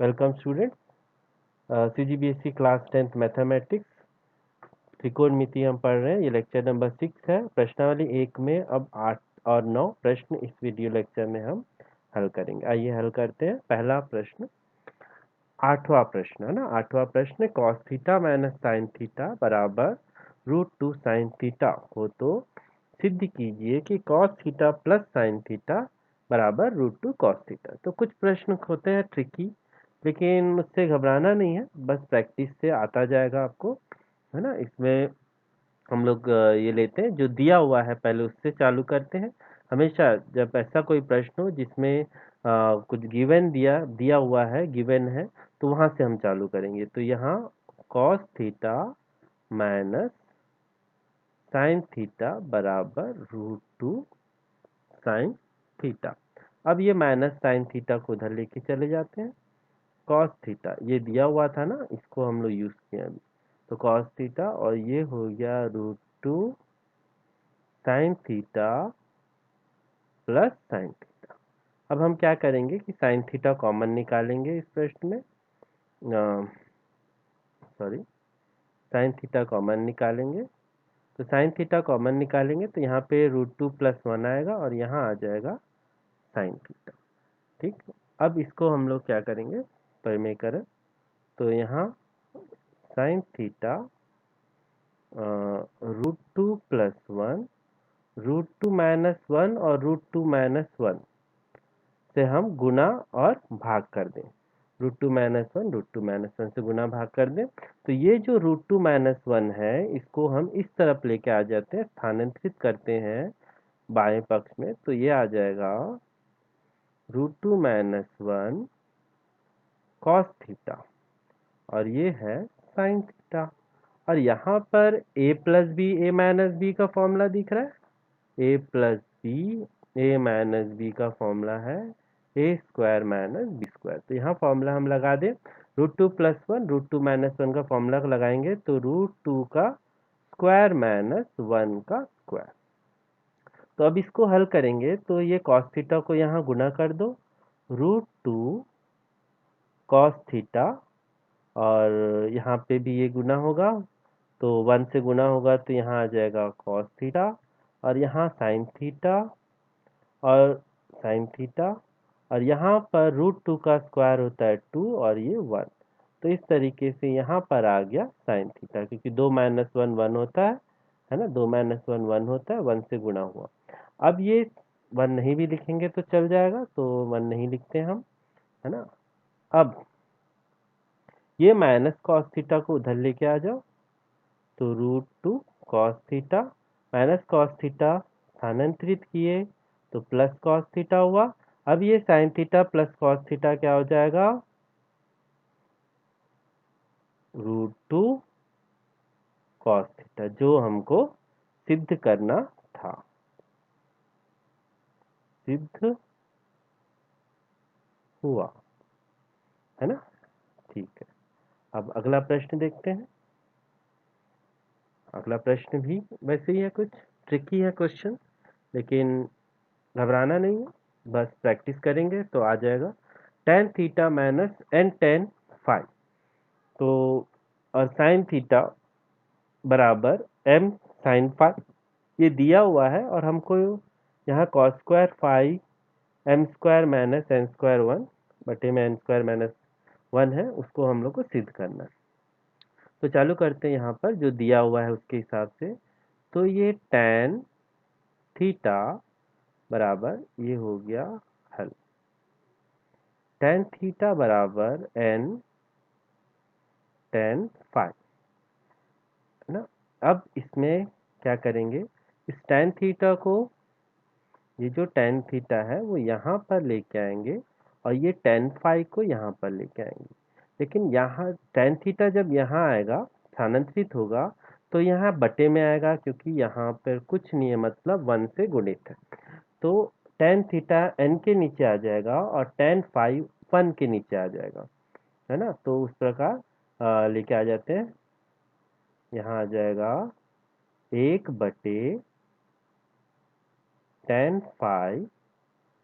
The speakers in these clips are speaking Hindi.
Welcome students. CGBSE class 10th mathematics त्रिकोणमिति हम पढ़ रहे हैं। ये लेक्चर नंबर 6 है। प्रश्नावली 1 में अब 8 और 9 प्रश्न इस वीडियो लेक्चर में हम हल करेंगे। आइए हल करते हैं। पहला प्रश्न, आठवां प्रश्न है ना। आठवां प्रश्न, cos theta minus sine theta बराबर √2 साइन थीटा हो तो सिद्ध कीजिए कि cos theta plus sine theta बराबर √2 cos थीटा। तो कुछ प्रश्न होते हैं ट्रिकी, लेकिन मुझसे घबराना नहीं है, बस प्रैक्टिस से आता जाएगा आपको, है ना। इसमें हम लोग ये लेते हैं जो दिया हुआ है, पहले उससे चालू करते हैं। हमेशा जब ऐसा कोई प्रश्न हो जिसमें कुछ गिवन दिया हुआ है, गिवन है, तो वहां से हम चालू करेंगे। तो यहाँ cos theta minus sine theta बराबर √2 साइन थीटा। अब ये माइनस साइन थीटा को उधर लेके चले जाते हैं। cos थीटा ये दिया हुआ था ना, इसको हम लोग यूज किए अभी। तो cos थीटा और ये हो गया √2 sine theta plus sine theta. अब हम क्या करेंगे कि साइन थीटा कॉमन निकालेंगे इस प्रश्न में। सॉरी, साइन थीटा कॉमन निकालेंगे। तो साइन थीटा कॉमन निकालेंगे तो यहाँ पे √2 + 1 आएगा और यहाँ आ जाएगा साइन थीटा। ठीक, अब इसको हम लोग क्या करेंगे, परिमेयकरण। तो यहाँ साइन थीटा √2 + 1, √2 - 1 और √2 - 1 से हम गुना और भाग कर दें। √2 - 1 √2 - 1 से गुना भाग कर दें। तो ये जो √2 - 1 है, इसको हम इस तरफ लेके आ जाते हैं, स्थानांतरित करते हैं बाएं पक्ष में। तो ये आ जाएगा √2 - 1 cos थीटा और ये है साइन थीटा। और यहाँ पर a + b a - b का फॉर्मूला दिख रहा है। a + b a - b का फॉर्मूला है a² - b²। तो यहाँ फॉर्मूला हम लगा दें, √2 + 1 √2 - 1 का फॉर्मूला लगाएंगे तो √2 का स्क्वायर माइनस 1 का स्क्वायर। तो अब इसको हल करेंगे तो ये cos थीटा को यहाँ गुना कर दो, √2 cos थीटा, और यहाँ पे भी ये गुना होगा तो 1 से गुना होगा तो यहाँ आ जाएगा cos थीटा, और यहाँ sin थीटा और sin थीटा, और यहाँ पर √2 का स्क्वायर होता है 2 और ये 1। तो इस तरीके से यहाँ पर आ गया sin थीटा, क्योंकि 2 - 1 1 होता है ना। 2 - 1 1 होता है, 1 से गुना हुआ। अब ये 1 नहीं भी लिखेंगे तो चल जाएगा, तो 1 नहीं लिखते हम, है ना। अब ये माइनस cos थीटा को उधर लेके आ जाओ, तो √2 cos theta minus cos theta स्थानांतरित किए तो प्लस cos थीटा हुआ। अब ये sin theta plus cos theta क्या हो जाएगा, √2 cos थीटा, जो हमको सिद्ध करना था। सिद्ध हुआ, है ना। ठीक है, अब अगला प्रश्न देखते हैं। अगला प्रश्न भी वैसे ही है, कुछ ट्रिकी है क्वेश्चन, लेकिन घबराना नहीं है, बस प्रैक्टिस करेंगे तो आ जाएगा। tan theta minus n tan phi, तो और sin थीटा बराबर m sin फाइ, ये दिया हुआ है और हमको यहाँ cos² फाइ m² - n² 1 बटे में n² - 1 है, उसको हम लोग को सिद्ध करना है। तो चालू करते हैं यहाँ पर जो दिया हुआ है उसके हिसाब से। तो ये tan थीटा बराबर ये हो गया हल, tan थीटा बराबर n tan फाइ, है ना। अब इसमें क्या करेंगे, इस tan थीटा को, ये जो tan थीटा है वो यहाँ पर लेके आएंगे और ये tan फाइ को यहाँ पर लेके आएंगे। लेकिन यहाँ tan थीटा जब यहाँ आएगा, स्थानांतरित होगा, तो यहाँ बटे में आएगा, क्योंकि यहाँ पर कुछ नहीं है, मतलब 1 से गुणित है। तो tan थीटा n के नीचे आ जाएगा और tan फाइ 1 के नीचे आ जाएगा, है ना। तो उस प्रकार लेके आ जाते हैं। यहाँ आ जाएगा 1 बटे tan फाइ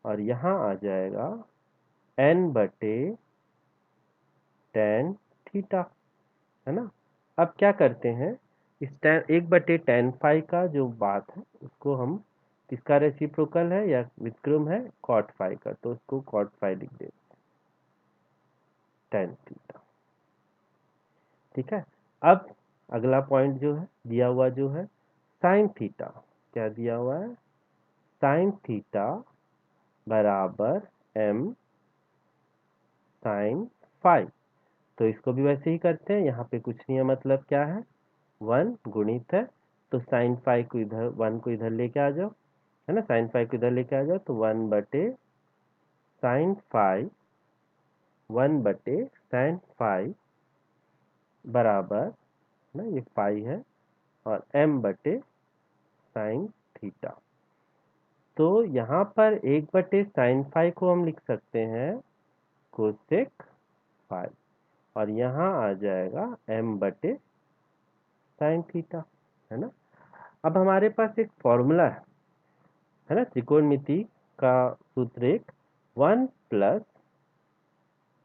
और यहाँ आ जाएगा n बटे tan थीटा, है ना। अब क्या करते हैं, इस tan 1/tan फाई का जो बात है उसको हम, किसका रेसिप्रोकल है या व्युत्क्रम है, cot फाई का, तो उसको cot फाई लिख देते हैं, tan थीटा। ठीक है। अब अगला पॉइंट जो है दिया हुआ जो है sin थीटा, क्या दिया हुआ है, sin थीटा बराबर m sin फाई। तो इसको भी वैसे ही करते हैं, यहाँ पे कुछ नहीं है, मतलब क्या है, 1 गुणित है, तो sin फाई को इधर 1 को इधर लेके आ जाओ, है ना, sin फाई को इधर लेके आ जाओ, तो 1/sin फाई 1/sin फाई बराबर ना, ये फाई है, और m/sin थीटा। तो यहाँ पर 1/sin फाई को हम लिख सकते हैं कोसेक फाई, और यहाँ आ जाएगा m/sin थीटा, है ना। अब हमारे पास एक फॉर्मूला है ना, त्रिकोणमिति का सूत्र एक 1 प्लस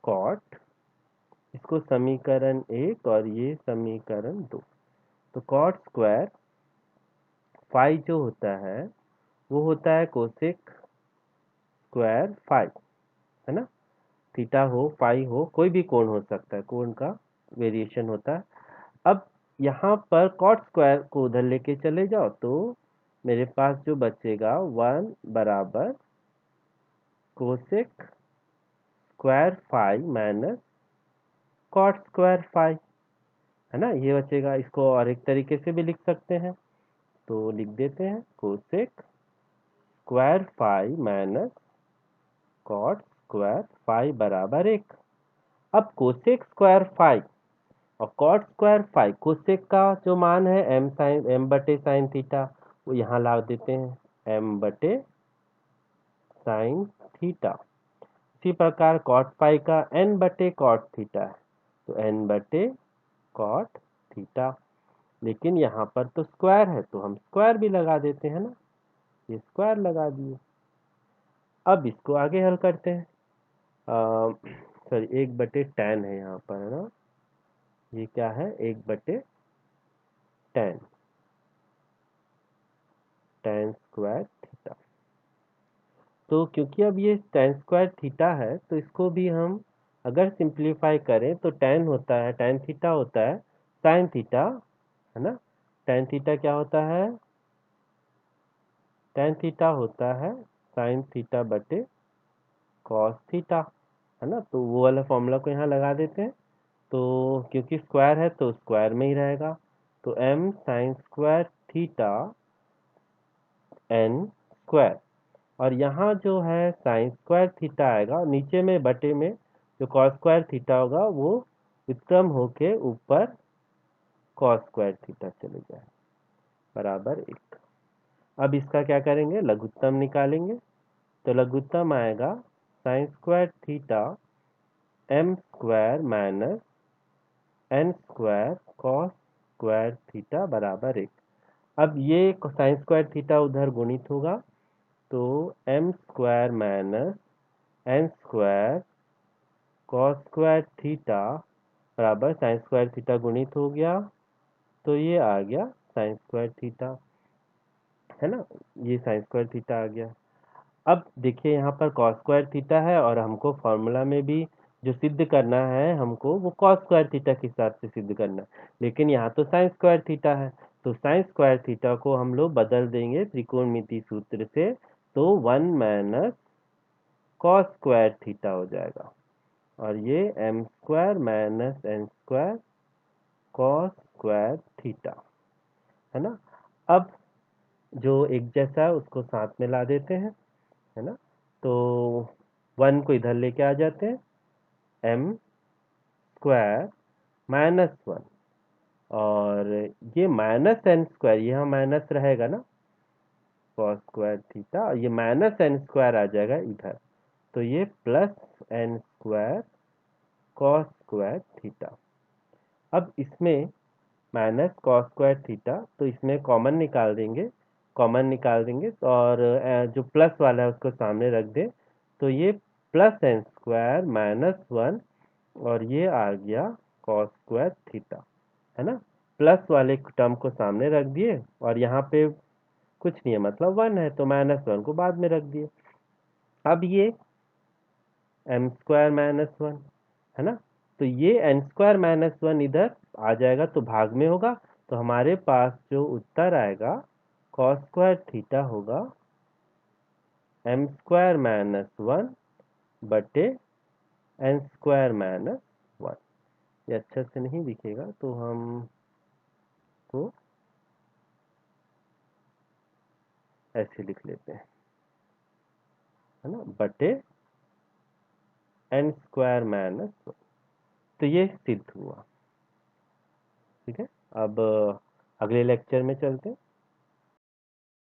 कॉट, इसको समीकरण 1 और ये समीकरण 2। तो कॉट स्क्वायर फाई जो होता है वो होता है कोसेक स्क्वायर फाई, है ना। थीटा हो फाई हो, कोई भी कोण हो सकता है, कोण का वेरिएशन होता है। अब यहाँ पर कॉट स्क्वायर को उधर लेके चले जाओ, तो मेरे पास जो बचेगा 1 बराबर cosec square phi minus cot square phi, है ना, ये बचेगा। इसको और एक तरीके से भी लिख सकते हैं, तो लिख देते हैं cosec square phi minus cot square phi बराबर 1। अब कोसेक स्क्वायर फाई और कॉट स्क्वायर फाई, कोसेक का जो मान है m/sin थीटा, वो यहाँ ला देते हैं m/sin थीटा। इसी प्रकार कॉट फाई का n/cot थीटा है, तो n/cot थीटा। लेकिन यहाँ पर तो स्क्वायर है, तो हम स्क्वायर भी लगा देते हैं ना, ये स्क्वायर लगा दिए। अब इसको आगे हल करते हैं, सॉरी 1/tan है यहाँ पर, है ना, ये क्या है, 1/tan tan स्क्वायर थीटा। तो क्योंकि अब ये tan स्क्वायर थीटा है, तो इसको भी हम अगर सिंप्लीफाई करें तो tan होता है, tan थीटा होता है sin थीटा, है ना। tan थीटा क्या होता है, tan थीटा होता है sin थीटा बटे cos थीटा, है ना। तो वो वाला फॉर्मूला को यहाँ लगा देते हैं, तो क्योंकि स्क्वायर है तो स्क्वायर में ही रहेगा, तो m sin square theta n square, और यहाँ जो है साइन स्क्वायर थीटा आएगा, नीचे में बटे में जो कॉस स्क्वायर थीटा होगा वो व्युत्क्रम होके ऊपर कॉस स्क्वायर थीटा चले जाए बराबर 1। अब इसका क्या करेंगे, लघुत्तम निकालेंगे, तो लघुत्तम आएगा sine square theta m square minus n square cos square theta बराबर 1। अब ये साइन स्क्वायर थीटा उधर गुणित होगा, तो m square minus n square cos square theta बराबर साइन स्क्वायर थीटा गुणित हो गया, तो ये आ गया साइन स्क्वायर थीटा, है ना, ये साइन स्क्वायर थीटा आ गया। अब देखिए यहाँ पर कॉस स्क्वायर थीटा है, और हमको फॉर्मूला में भी जो सिद्ध करना है हमको वो कॉस स्क्वायर थीटा के हिसाब से सिद्ध करना है, लेकिन यहाँ तो साइन स्क्वायर थीटा है, तो साइन स्क्वायर थीटा को हम लोग बदल देंगे त्रिकोणमिति सूत्र से, तो 1 माइनस कॉस स्क्वायर थीटा हो जाएगा, और ये m square minus n square cos square theta, है ना। अब जो एक जैसा है उसको साथ में ला देते हैं, है ना, तो 1 को इधर लेके आ जाते हैं, m स्क्वायर माइनस 1, और ये माइनस n स्क्वायर, यहाँ माइनस रहेगा ना कॉस स्क्वायर थीटा, और ये माइनस n स्क्वायर आ जाएगा इधर, तो ये plus n square cos square theta. अब इसमें माइनस कॉस स्क्वायर थीटा, तो इसमें कॉमन निकाल देंगे, कॉमन निकाल देंगे, और जो प्लस वाला है उसको सामने रख दे, तो ये प्लस n स्क्वायर माइनस 1 और ये आ गया कॉस स्क्वायर थीटा, है ना। प्लस वाले टर्म को सामने रख दिए और यहाँ पे कुछ नहीं है, मतलब 1 है, तो -1 को बाद में रख दिए। अब ये m² - 1, है ना। तो ये n² - 1 इधर आ जाएगा तो भाग में होगा, तो हमारे पास जो उत्तर आएगा कॉस स्क्वायर थीटा होगा m² - 1 बटे n² - 1। ये अच्छा से नहीं दिखेगा तो हम को ऐसे लिख लेते हैं, है ना, बटे n² - 1। तो ये सिद्ध हुआ। ठीक है, अब अगले लेक्चर में चलते हैं।